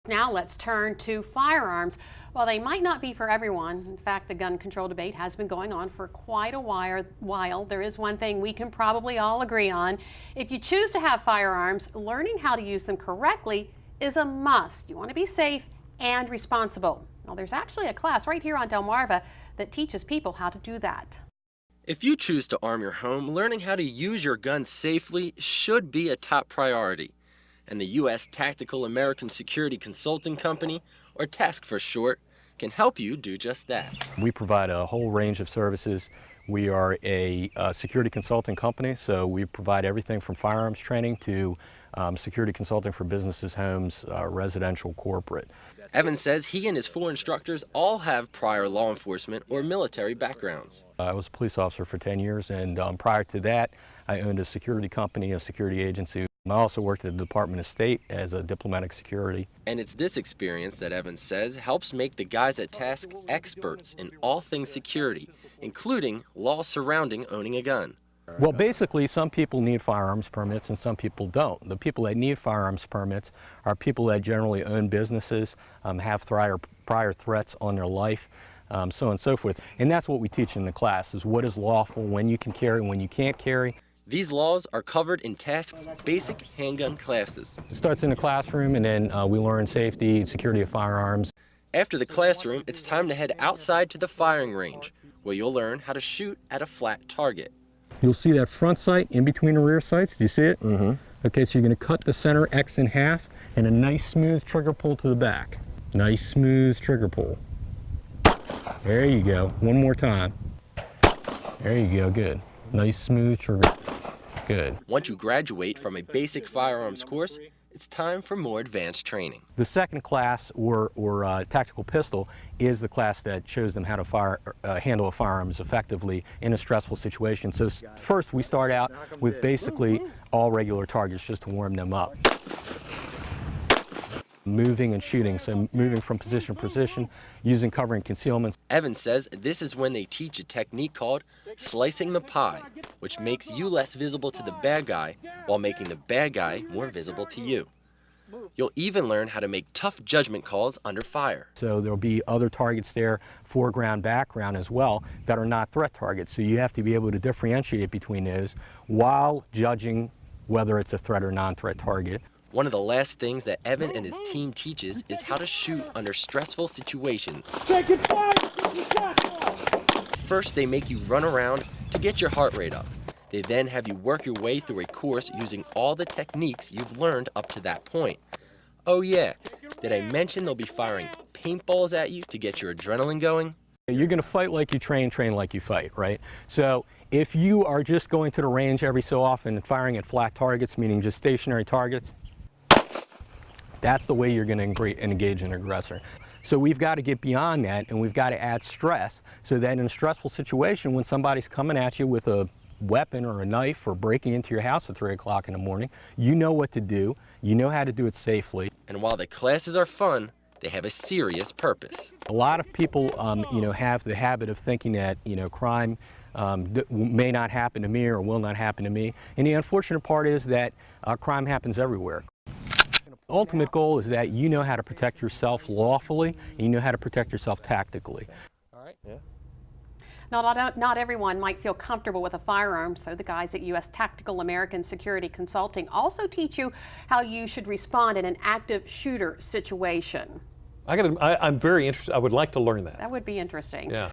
Now let's turn to firearms. While they might not be for everyone, in fact, the gun control debate has been going on for quite a while. There is one thing we can probably all agree on. If you choose to have firearms, learning how to use them correctly is a must. You want to be safe and responsible. Well, there's actually a class right here on Delmarva that teaches people how to do that. If you choose to arm your home, learning how to use your gun safely should be a top priority. And the U.S. Tactical American Security Consulting Company, or USTASC for short, can help you do just that. We provide a whole range of services. We are a security consulting company, so we provide everything from firearms training to security consulting for businesses, homes, residential, corporate. Evan says he and his 4 instructors all have prior law enforcement or military backgrounds. I was a police officer for 10 years, and prior to that, I owned a security company, a security agency. I also worked at the Department of State as a diplomatic security. And it's this experience that Evan says helps make the guys at USTASC experts in all things security, including laws surrounding owning a gun. Well, basically, some people need firearms permits and some people don't. The people that need firearms permits are people that generally own businesses, have prior threats on their life, so on and so forth. And that's what we teach in the class, is what is lawful, when you can carry, when you can't carry. These laws are covered in USTASC's basic handgun classes. It starts in the classroom, and then we learn safety, security of firearms. After the classroom, it's time to head outside to the firing range, where you'll learn how to shoot at a flat target. You'll see that front sight in between the rear sights. Do you see it? Mm-hmm. Okay, so you're going to cut the center X in half, and a nice smooth trigger pull to the back. Nice smooth trigger pull. There you go. One more time. There you go. Good. Nice smooth trigger. Good. Once you graduate from a basic firearms course, it's time for more advanced training. The second class, or tactical pistol, is the class that shows them how to handle a firearms effectively in a stressful situation. So first we start out with basically all regular targets just to warm them up. Moving and shooting, so moving from position to position, using cover and concealment. Evan says this is when they teach a technique called slicing the pie, which makes you less visible to the bad guy while making the bad guy more visible to you. You'll even learn how to make tough judgment calls under fire. So there'll be other targets there, foreground, background as well, that are not threat targets. So you have to be able to differentiate between those while judging whether it's a threat or non-threat target. One of the last things that Evan and his team teaches is how to shoot under stressful situations. First, they make you run around to get your heart rate up. They then have you work your way through a course using all the techniques you've learned up to that point. Oh yeah, did I mention they'll be firing paintballs at you to get your adrenaline going? You're going to fight like you train like you fight, right? So if you are just going to the range every so often and firing at flat targets, meaning just stationary targets, that's the way you're going to engage an aggressor. So we've got to get beyond that, and we've got to add stress so that in a stressful situation, when somebody's coming at you with a weapon or a knife or breaking into your house at 3 o'clock in the morning, you know what to do, you know how to do it safely. And while the classes are fun, they have a serious purpose. A lot of people, have the habit of thinking that, crime may not happen to me or will not happen to me. And the unfortunate part is that crime happens everywhere. The ultimate goal is that you know how to protect yourself lawfully, and you know how to protect yourself tactically. All right. Yeah. Not everyone might feel comfortable with a firearm, so the guys at U.S. Tactical American Security Consulting also teach you how you should respond in an active shooter situation. I'm very interested. I would like to learn that. That would be interesting. Yeah.